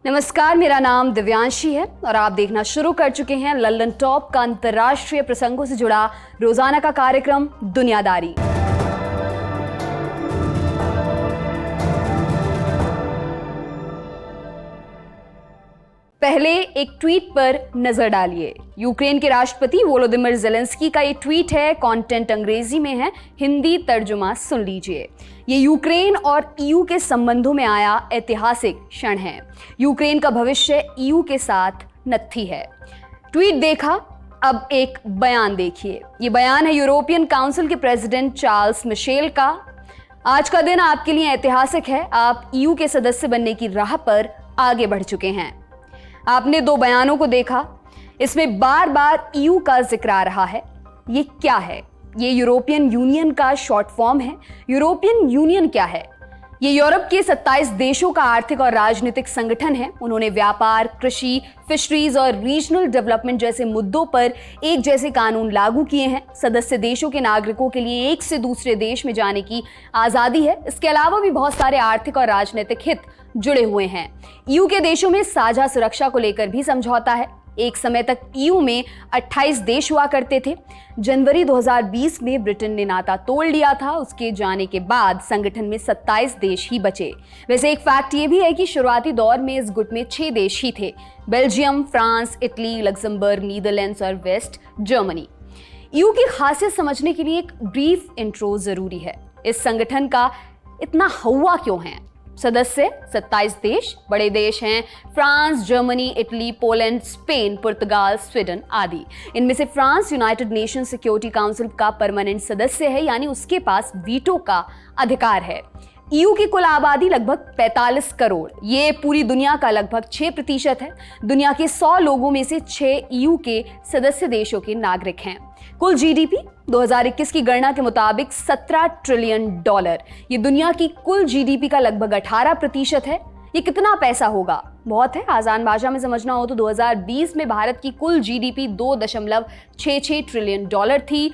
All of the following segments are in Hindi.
नमस्कार, मेरा नाम दिव्यांशी है और आप देखना शुरू कर चुके हैं लंदन टॉप का अंतर्राष्ट्रीय प्रसंगों से जुड़ा रोजाना का कार्यक्रम दुनियादारी। पहले एक ट्वीट पर नजर डालिए। यूक्रेन के राष्ट्रपति वोलोदिमिर ज़ेलेंस्की का ये ट्वीट है, कंटेंट अंग्रेजी में है, हिंदी तर्जुमा सुन लीजिए। ये यूक्रेन और ईयू के संबंधों में आया ऐतिहासिक क्षण है। यूक्रेन का भविष्य ईयू के साथ नत्थी है। ट्वीट देखा, अब एक बयान देखिए। ये बयान है यूरोपियन काउंसिल के प्रेसिडेंट चार्ल्स मिशेल का। आज का दिन आपके लिए ऐतिहासिक है। आप ईयू के सदस्य बनने की राह पर आगे बढ़ चुके हैं। आपने दो बयानों को देखा, इसमें बार बार ईयू का जिक्र आ रहा है। ये क्या है? ये यूरोपियन यूनियन का शॉर्ट फॉर्म है। यूरोपियन यूनियन क्या है? ये यूरोप के 27 देशों का आर्थिक और राजनीतिक संगठन है। उन्होंने व्यापार, कृषि, फिशरीज और रीजनल डेवलपमेंट जैसे मुद्दों पर एक जैसे कानून लागू किए हैं। सदस्य देशों के नागरिकों के लिए एक से दूसरे देश में जाने की आजादी है। इसके अलावा भी बहुत सारे आर्थिक और राजनीतिक हित जुड़े हुए हैं। ईयू के देशों में साझा सुरक्षा को लेकर भी समझौता है। एक समय तक ईयू में 28 देश हुआ करते थे। जनवरी 2020 में ब्रिटेन ने नाता तोड़ लिया था। उसके जाने के बाद संगठन में 27 देश ही बचे। वैसे एक फैक्ट ये भी है कि शुरुआती दौर में इस गुट में 6 देश ही थे: Belgium, France, Italy, Luxembourg, Netherlands और वेस्ट जर्मनी। ईयू की खासियत समझने के लिए एक ब्रीफ इंट्रो जरूरी है। इस संगठन का इतना हवा क्यों है? सदस्य 27 देश, बड़े देश हैं France, Germany, Italy, Poland, Spain, पुर्तगाल, स्वीडन आदि। इनमें से France United Nation Security Council का परमानेंट सदस्य है, यानी उसके पास वीटो का अधिकार है। ईयू की कुल आबादी लगभग 45 करोड़। ये पूरी दुनिया का लगभग 6% है। दुनिया के 100 लोगों में से 6 ईयू के सदस्य देशों के नागरिक हैं। कुल जीडीपी 2021 की गणना के मुताबिक $17 ट्रिलियन। ये दुनिया की कुल जीडीपी का लगभग 18% है। ये कितना पैसा होगा? बहुत है। आसान भाषा में समझना हो तो 2020 में भारत की कुल जीडीपी $2.66 ट्रिलियन थी।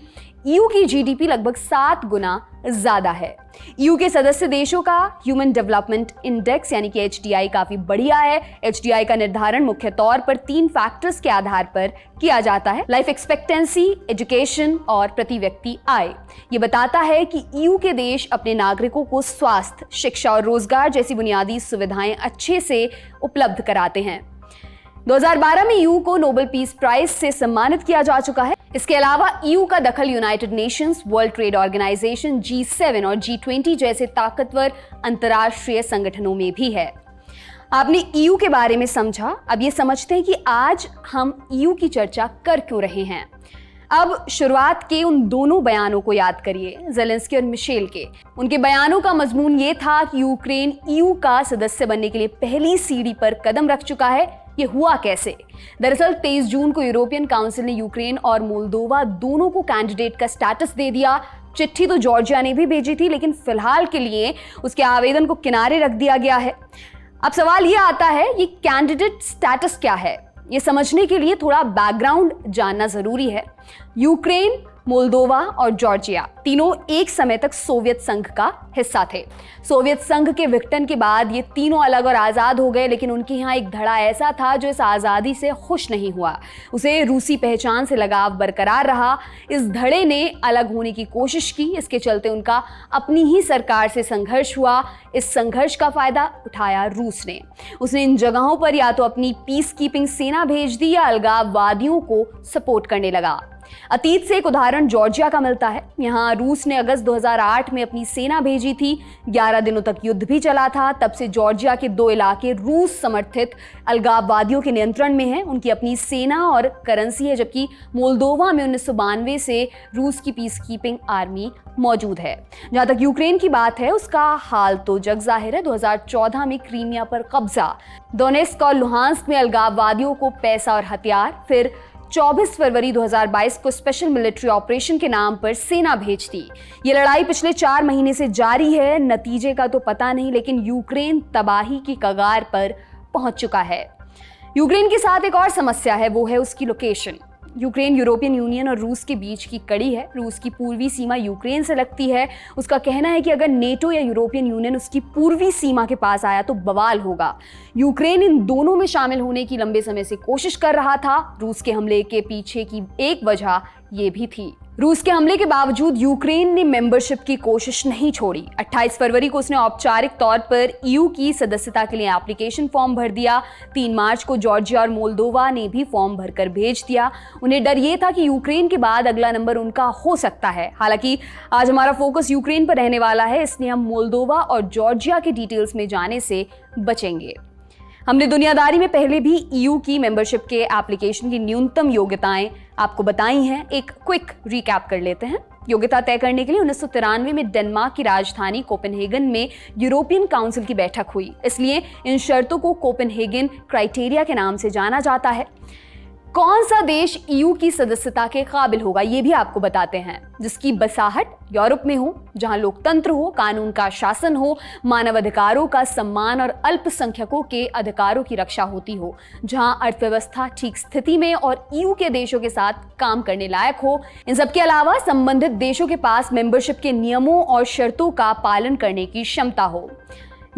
ईयू की जीडीपी लगभग 7 गुना ज्यादा है। ईयू के सदस्य देशों का ह्यूमन डेवलपमेंट इंडेक्स यानी कि एचडीआई काफी बढ़िया है। एचडीआई का निर्धारण मुख्य तौर पर 3 फैक्टर्स के आधार पर किया जाता है: लाइफ एक्सपेक्टेंसी, एजुकेशन और प्रति व्यक्ति आय। ये बताता है कि ईयू के देश अपने नागरिकों को स्वास्थ्य, शिक्षा और रोजगार जैसी बुनियादी सुविधाएं अच्छे से उपलब्ध कराते हैं। 2012 में ईयू को नोबेल पीस प्राइज से सम्मानित किया जा चुका है। इसके अलावा ईयू का दखल United Nations, World Trade Organization, G7 और G20 जैसे ताकतवर अंतर्राष्ट्रीय संगठनों में भी है। आपने ईयू के बारे में समझा। अब ये समझते हैं कि आज हम ईयू की चर्चा कर क्यों रहे हैं। अब शुरुआत के उन दोनों बयानों को याद करिए, ज़ेलेंस्की और मिशेल के। उनके बयानों का मजमून ये था कि यूक्रेन ईयू का सदस्य बनने के लिए पहली सीढ़ी पर कदम रख चुका है। ये हुआ कैसे? दरअसल 23 जून को यूरोपियन काउंसिल ने यूक्रेन और मोल्दोवा दोनों को कैंडिडेट का स्टेटस दे दिया। चिट्ठी तो जॉर्जिया ने भी भेजी थी, लेकिन फिलहाल के लिए उसके आवेदन को किनारे रख दिया गया है। अब सवाल ये आता है, ये कैंडिडेट स्टेटस क्या है? ये समझने के लिए थोड़ा बैकग्राउंड जानना जरूरी है। यूक्रेन, मोल्दोवा और जॉर्जिया तीनों एक समय तक सोवियत संघ का हिस्सा थे। सोवियत संघ के विघटन के बाद ये तीनों अलग और आज़ाद हो गए, लेकिन उनके यहाँ एक धड़ा ऐसा था जो इस आज़ादी से खुश नहीं हुआ। उसे रूसी पहचान से लगाव बरकरार रहा। इस धड़े ने अलग होने की कोशिश की। इसके चलते उनका अपनी ही सरकार से संघर्ष हुआ। इस संघर्ष का फायदा उठाया रूस ने। उसने इन जगहों पर या तो अपनी पीस कीपिंग सेना भेज दी या अलगाववादियों को सपोर्ट करने लगा। अतीत से एक उदाहरण जॉर्जिया का मिलता है। यहाँ रूस ने अगस्त 2008 में अपनी सेना भेजी थी। 11 दिनों तक युद्ध भी चला था। तब से जॉर्जिया के 2 इलाके रूस समर्थित अलगाववादियों के नियंत्रण में हैं। उनकी अपनी सेना और करेंसी है, जबकि मोल्दोवा में 1992 से रूस की पीस कीपिंग आर्मी मौजूद है। जहां तक यूक्रेन की बात है, उसका हाल तो जग जाहिर है। 2014 में क्रीमिया पर कब्जा, दोनेत्स्क और लुहांस्क में अलगाववादियों को पैसा और हथियार, फिर 24 फरवरी 2022 को स्पेशल मिलिट्री ऑपरेशन के नाम पर सेना भेजती। ये लड़ाई पिछले 4 महीने से जारी है। नतीजे का तो पता नहीं, लेकिन यूक्रेन तबाही की कगार पर पहुंच चुका है। यूक्रेन के साथ एक और समस्या है, वो है उसकी लोकेशन। यूक्रेन यूरोपियन यूनियन और रूस के बीच की कड़ी है। रूस की पूर्वी सीमा यूक्रेन से लगती है। उसका कहना है कि अगर नेटो या यूरोपियन यूनियन उसकी पूर्वी सीमा के पास आया तो बवाल होगा। यूक्रेन इन दोनों में शामिल होने की लंबे समय से कोशिश कर रहा था। रूस के हमले के पीछे की एक वजह ये भी थी। रूस के हमले के बावजूद यूक्रेन ने मेंबरशिप की कोशिश नहीं छोड़ी। 28 फरवरी को उसने औपचारिक तौर पर ईयू की सदस्यता के लिए एप्लीकेशन फॉर्म भर दिया। 3 मार्च को जॉर्जिया और मोल्दोवा ने भी फॉर्म भरकर भेज दिया। उन्हें डर ये था कि यूक्रेन के बाद अगला नंबर उनका हो सकता है। हालांकि आज हमारा फोकस यूक्रेन पर रहने वाला है, इसलिए हम मोल्दोवा और जॉर्जिया के डिटेल्स में जाने से बचेंगे। हमने दुनियादारी में पहले भी ईयू की मेंबरशिप के एप्लीकेशन की न्यूनतम योग्यताएं आपको बताई हैं। एक क्विक रिकैप कर लेते हैं। योग्यता तय करने के लिए 1993 में डेनमार्क की राजधानी कोपेनहेगन में यूरोपियन काउंसिल की बैठक हुई। इसलिए इन शर्तों को कोपेनहेगन क्राइटेरिया के नाम से जाना जाता है। कौन सा देश ईयू की सदस्यता के काबिल होगा ये भी आपको बताते हैं। जिसकी बसाहट यूरोप में हो, जहां लोकतंत्र हो, कानून का शासन हो, मानव अधिकारों का सम्मान और अल्पसंख्यकों के अधिकारों की रक्षा होती हो, जहां अर्थव्यवस्था ठीक स्थिति में और ईयू के देशों के साथ काम करने लायक हो। इन सब के अलावा संबंधित देशों के पास मेंबरशिप के नियमों और शर्तों का पालन करने की क्षमता हो।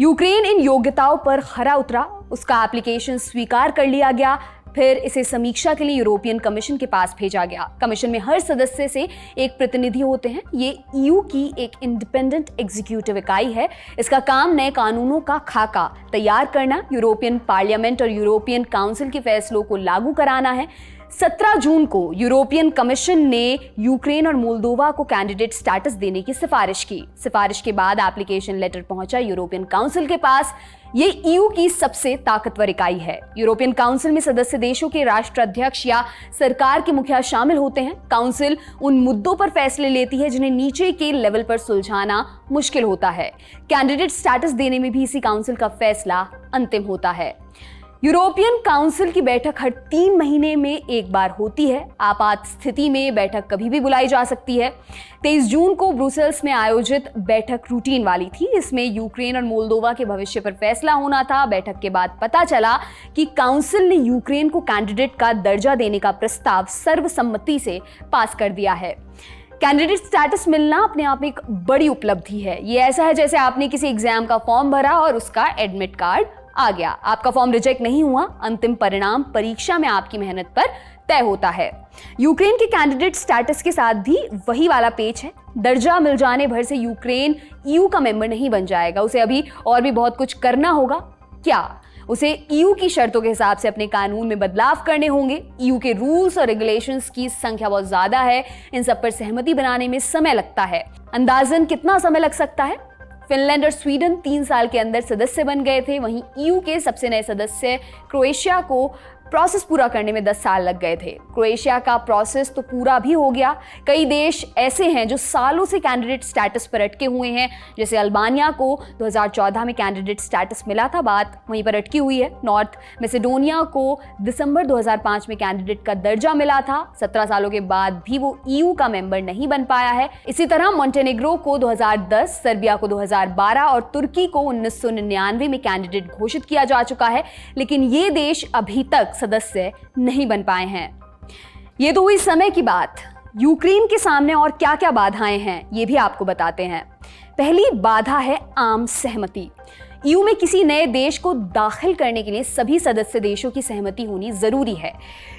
यूक्रेन इन योग्यताओं पर खरा उतरा। उसका एप्लीकेशन स्वीकार कर लिया गया। फिर इसे समीक्षा के लिए यूरोपियन कमीशन के पास भेजा गया। कमीशन में हर सदस्य से एक प्रतिनिधि होते हैं। ये ईयू की एक इंडिपेंडेंट एग्जीक्यूटिव इकाई है। इसका काम नए कानूनों का खाका तैयार करना, यूरोपियन पार्लियामेंट और यूरोपियन काउंसिल के फैसलों को लागू कराना है। 17 जून को यूरोपियन कमीशन ने यूक्रेन और मोल्दोवा को कैंडिडेट स्टेटस देने की सिफारिश की। सिफारिश के बाद एप्लीकेशन लेटर पहुंचा यूरोपियन काउंसिल के पास। ये ईयू की सबसे ताकतवर इकाई है। यूरोपियन काउंसिल में सदस्य देशों के राष्ट्राध्यक्ष या सरकार के मुखिया शामिल होते हैं। काउंसिल उन मुद्दों पर फैसले लेती है जिन्हें नीचे के लेवल पर सुलझाना मुश्किल होता है। कैंडिडेट स्टेटस देने में भी इसी काउंसिल का फैसला अंतिम होता है। यूरोपियन काउंसिल की बैठक हर 3 महीने में एक बार होती है। आपात स्थिति में बैठक कभी भी बुलाई जा सकती है। 23 जून को ब्रुसेल्स में आयोजित बैठक रूटीन वाली थी। इसमें यूक्रेन और मोल्दोवा के भविष्य पर फैसला होना था। बैठक के बाद पता चला कि काउंसिल ने यूक्रेन को कैंडिडेट का दर्जा देने का प्रस्ताव सर्वसम्मति से पास कर दिया है। कैंडिडेट स्टेटस मिलना अपने आप में एक बड़ी उपलब्धि है। ये ऐसा है जैसे आपने किसी एग्जाम का फॉर्म भरा और उसका एडमिट कार्ड आ गया। आपका फॉर्म रिजेक्ट नहीं हुआ, अंतिम परिणाम परीक्षा में आपकी मेहनत पर तय होता है। यूक्रेन के कैंडिडेट स्टेटस के साथ भी वही वाला पेच है। दर्जा मिल जाने भर से यूक्रेन ईयू का मेंबर नहीं बन जाएगा। उसे अभी और भी बहुत कुछ करना होगा। क्या? उसे ईयू की शर्तों के हिसाब से अपने कानून में बदलाव करने होंगे। ईयू के रूल्स और रेगुलेशंस की संख्या बहुत ज्यादा है। इन सब पर सहमति बनाने में समय लगता है। अंदाजन कितना समय लग सकता है? फिनलैंड और स्वीडन 3 साल के अंदर सदस्य बन गए थे। वहीं ईयू के सबसे नए सदस्य क्रोएशिया को प्रोसेस पूरा करने में 10 साल लग गए थे। क्रोएशिया का प्रोसेस तो पूरा भी हो गया। कई देश ऐसे हैं जो सालों से कैंडिडेट स्टेटस पर अटके हुए हैं। जैसे अल्बानिया को 2014 में कैंडिडेट स्टेटस मिला था, बात वहीं पर अटकी हुई है। नॉर्थ मैसेडोनिया को दिसंबर 2005 में कैंडिडेट का दर्जा मिला था। 17 सालों के बाद भी वो ईयू का मेंबर नहीं बन पाया है। इसी तरह मोंटेनेग्रो को 2010, सर्बिया को 2012 और तुर्की को 1999 में कैंडिडेट घोषित किया जा चुका है। लेकिन ये देश अभी तक सदस्य नहीं बन पाए हैं। ये तो हुई समय की बात। यूक्रेन के सामने और क्या क्या बाधाएं हैं ये भी आपको बताते हैं। पहली बाधा है आम सहमति। ईयू में किसी नए देश को दाखिल करने के लिए सभी सदस्य देशों की सहमति होनी जरूरी है।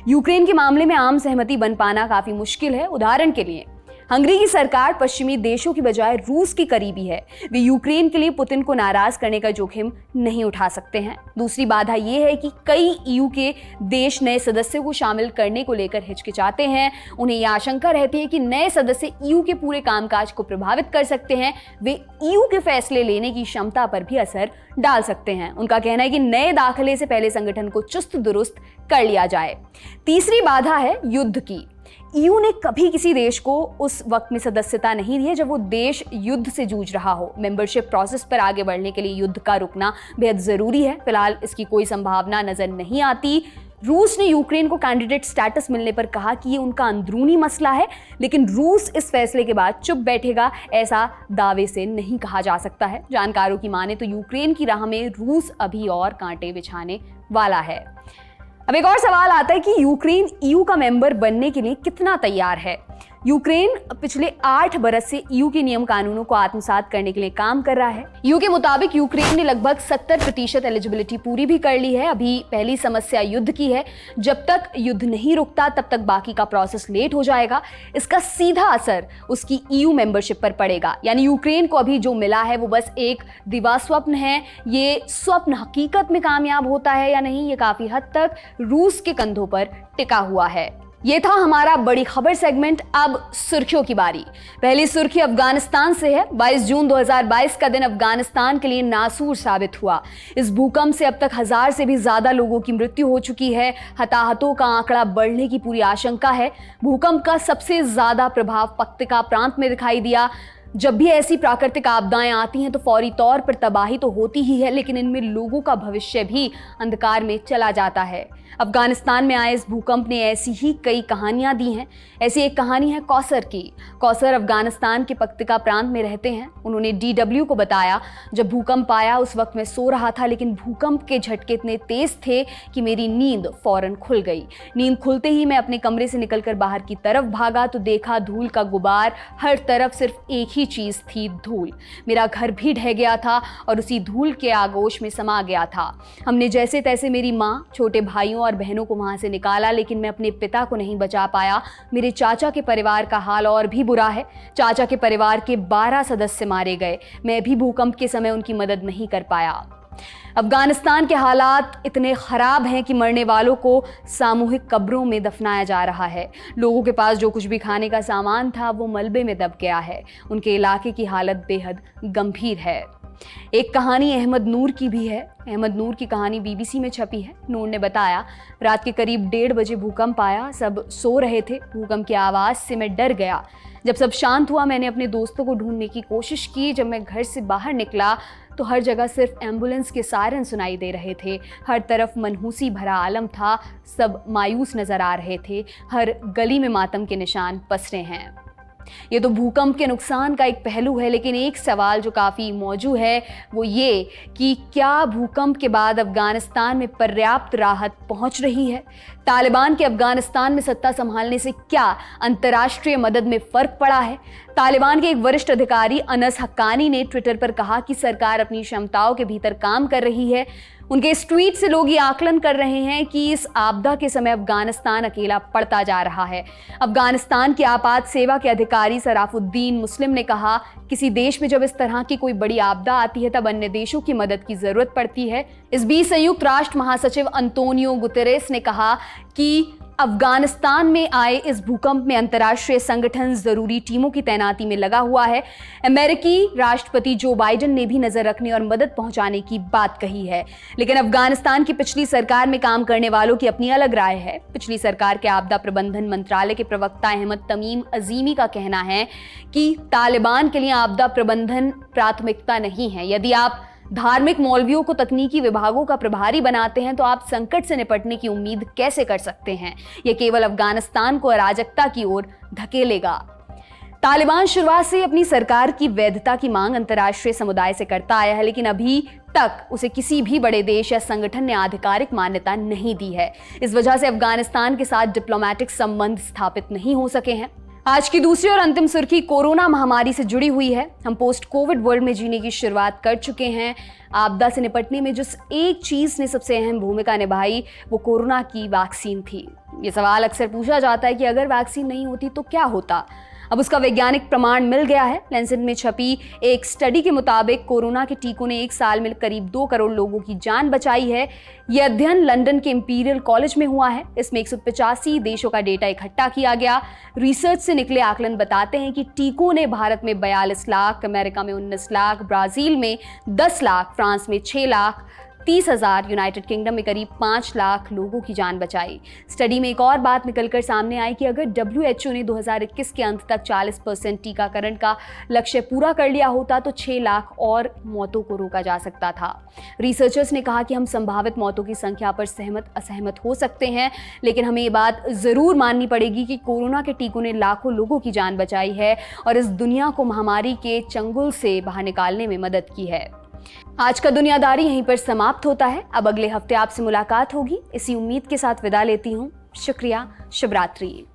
यूक्रेन के मामले में आम सहमति बन पाना काफी मुश्किल है। उदाहरण के लिए हंगरी की सरकार पश्चिमी देशों की बजाय रूस की करीबी है। वे यूक्रेन के लिए पुतिन को नाराज करने का जोखिम नहीं उठा सकते हैं। दूसरी बाधा यह है कि कई ईयू के देश नए सदस्यों को शामिल करने को लेकर हिचकिचाते हैं। उन्हें यह आशंका रहती है कि नए सदस्य ईयू के पूरे कामकाज को प्रभावित कर सकते हैं। वे ईयू के फैसले लेने की क्षमता पर भी असर डाल सकते हैं। उनका कहना है कि नए दाखिले से पहले संगठन को चुस्त दुरुस्त कर लिया जाए। तीसरी बाधा है युद्ध की। ईयू ने कभी किसी देश को उस वक्त में सदस्यता नहीं दी है जब वो देश युद्ध से जूझ रहा हो। मेंबरशिप प्रोसेस पर आगे बढ़ने के लिए युद्ध का रुकना बेहद जरूरी है। फिलहाल इसकी कोई संभावना नजर नहीं आती। रूस ने यूक्रेन को कैंडिडेट स्टेटस मिलने पर कहा कि ये उनका अंदरूनी मसला है, लेकिन रूस इस फैसले के बाद चुप बैठेगा ऐसा दावे से नहीं कहा जा सकता है। जानकारों की माने तो यूक्रेन की राह में रूस अभी और कांटे बिछाने वाला है। अब एक और सवाल आता है कि यूक्रेन ईयू का मेंबर बनने के लिए कितना तैयार है। यूक्रेन पिछले 8 बरस से ईयू के नियम कानूनों को आत्मसात करने के लिए काम कर रहा है। ईयू के मुताबिक यूक्रेन ने लगभग 70% एलिजिबिलिटी पूरी भी कर ली है। अभी पहली समस्या युद्ध की है। जब तक युद्ध नहीं रुकता तब तक बाकी का प्रोसेस लेट हो जाएगा। इसका सीधा असर उसकी ईयू मेंबरशिप पर पड़ेगा। यानी यूक्रेन को अभी जो मिला है वो बस एक दिवा स्वप्न है। ये स्वप्न हकीकत में कामयाब होता है या नहीं, ये काफी हद तक रूस के कंधों पर टिका हुआ है। ये था हमारा बड़ी खबर सेगमेंट। अब सुर्खियों की बारी। पहली सुर्खी अफगानिस्तान से है। 22 जून 2022 का दिन अफगानिस्तान के लिए नासूर साबित हुआ। इस भूकंप से अब तक 1000 से भी ज्यादा लोगों की मृत्यु हो चुकी है। हताहतों का आंकड़ा बढ़ने की पूरी आशंका है। भूकंप का सबसे ज्यादा प्रभाव पक्तिका प्रांत में दिखाई दिया। जब भी ऐसी प्राकृतिक आपदाएं आती हैं तो फौरी तौर पर तबाही तो होती ही है, लेकिन इनमें लोगों का भविष्य भी अंधकार में चला जाता है। अफगानिस्तान में आए इस भूकंप ने ऐसी ही कई कहानियां दी हैं। ऐसी एक कहानी है कौसर की। कौसर अफगानिस्तान के पक्तिका प्रांत में रहते हैं। उन्होंने DW को बताया, जब भूकंप आया उस वक्त मैं सो रहा था, लेकिन भूकंप के झटके इतने तेज थे कि मेरी नींद फौरन खुल गई। नींद खुलते ही मैं अपने कमरे से निकलकर बाहर की तरफ भागा तो देखा धूल का गुबार। हर तरफ सिर्फ एक ही चीज थी, धूल। मेरा घर भी ढह गया था और उसी धूल के आगोश में समा गया था। हमने जैसे तैसे मेरी माँ, छोटे भाइयों और बहनों को वहां से निकाला, लेकिन मैं अपने पिता को नहीं बचा पाया। मेरे चाचा के परिवार का हाल और भी बुरा है। चाचा के परिवार के 12 सदस्य मारे गए। मैं भी भूकंप के समय उनकी मदद नहीं कर पाया। अफगानिस्तान के हालात इतने खराब हैं कि मरने वालों को सामूहिक कब्रों में दफनाया जा रहा है। लोगों के पास जो कुछ भी खाने का सामान था वो मलबे में दब गया है। उनके इलाके की हालत बेहद गंभीर है। एक कहानी अहमद नूर की भी है। अहमद नूर की कहानी BBC में छपी है। नूर ने बताया, रात के करीब 1:30 बजे भूकंप आया। सब सो रहे थे। भूकंप की आवाज़ से मैं डर गया। जब सब शांत हुआ मैंने अपने दोस्तों को ढूंढने की कोशिश की। जब मैं घर से बाहर निकला तो हर जगह सिर्फ एम्बुलेंस के सायरन सुनाई दे रहे थे। हर तरफ मनहूसी भरा आलम था। सब मायूस नजर आ रहे थे। हर गली में मातम के निशान पसरे हैं। ये तो भूकंप के नुकसान का एक पहलू है, लेकिन एक सवाल जो काफ़ी मौजूद है वो ये कि क्या भूकंप के बाद अफगानिस्तान में पर्याप्त राहत पहुंच रही है? तालिबान के अफगानिस्तान में सत्ता संभालने से क्या अंतर्राष्ट्रीय मदद में फ़र्क पड़ा है? तालिबान के एक वरिष्ठ अधिकारी अनस हक्कानी ने ट्विटर पर कहा कि सरकार अपनी क्षमताओं के भीतर काम कर रही है। उनके इस ट्वीट से लोग ये आकलन कर रहे हैं कि इस आपदा के समय अफगानिस्तान अकेला पड़ता जा रहा है। अफगानिस्तान की आपात सेवा के अधिकारी सराफुद्दीन मुस्लिम ने कहा, किसी देश में जब इस तरह की कोई बड़ी आपदा आती है तब अन्य देशों की मदद की जरूरत पड़ती है। इस बीच संयुक्त राष्ट्र महासचिव अंतोनियो गुतेरेस ने कहा कि अफगानिस्तान में आए इस भूकंप में अंतर्राष्ट्रीय संगठन जरूरी टीमों की तैनाती में लगा हुआ है। अमेरिकी राष्ट्रपति जो बाइडेन ने भी नजर रखने और मदद पहुंचाने की बात कही है। लेकिन अफगानिस्तान की पिछली सरकार में काम करने वालों की अपनी अलग राय है। पिछली सरकार के आपदा प्रबंधन मंत्रालय के प्रवक्ता अहमद तमीम अजीमी का कहना है कि तालिबान के लिए आपदा प्रबंधन प्राथमिकता नहीं है। यदि आप धार्मिक मौलवियों को तकनीकी विभागों का प्रभारी बनाते हैं तो आप संकट से निपटने की उम्मीद कैसे कर सकते हैं? यह केवल अफगानिस्तान को अराजकता की ओर धकेलेगा। तालिबान शुरुआत से अपनी सरकार की वैधता की मांग अंतर्राष्ट्रीय समुदाय से करता आया है, लेकिन अभी तक उसे किसी भी बड़े देश या संगठन ने आधिकारिक मान्यता नहीं दी है। इस वजह से अफगानिस्तान के साथ डिप्लोमेटिक संबंध स्थापित नहीं हो सके हैं। आज की दूसरी और अंतिम सुर्खी कोरोना महामारी से जुड़ी हुई है। हम पोस्ट कोविड वर्ल्ड में जीने की शुरुआत कर चुके हैं। आपदा से निपटने में जिस एक चीज ने सबसे अहम भूमिका निभाई वो कोरोना की वैक्सीन थी। ये सवाल अक्सर पूछा जाता है कि अगर वैक्सीन नहीं होती तो क्या होता? अब उसका वैज्ञानिक प्रमाण मिल गया है। लैंसेट में छपी एक स्टडी के मुताबिक कोरोना के टीकों ने 1 साल में करीब 2 करोड़ लोगों की जान बचाई है। यह अध्ययन लंदन के इंपीरियल कॉलेज में हुआ है। इसमें 185 देशों का डेटा इकट्ठा किया गया। रिसर्च से निकले आकलन बताते हैं कि टीकों ने भारत में 42 लाख, अमेरिका में 19 लाख, ब्राजील में 10 लाख, फ्रांस में 6 लाख, 30,000, यूनाइटेड किंगडम में करीब 5 लाख लोगों की जान बचाई। स्टडी में एक और बात निकलकर सामने आई कि अगर WHO ने 2021 के अंत तक 40% टीकाकरण का लक्ष्य पूरा कर लिया होता तो 6 लाख और मौतों को रोका जा सकता था। रिसर्चर्स ने कहा कि हम संभावित मौतों की संख्या पर सहमत असहमत हो सकते हैं, लेकिन हमें ये बात ज़रूर माननी पड़ेगी कि कोरोना के टीकों ने लाखों लोगों की जान बचाई है और इस दुनिया को महामारी के चंगुल से बाहर निकालने में मदद की है। आज का दुनियादारी यहीं पर समाप्त होता है। अब अगले हफ्ते आपसे मुलाकात होगी, इसी उम्मीद के साथ विदा लेती हूँ। शुक्रिया, शुभ रात्रि।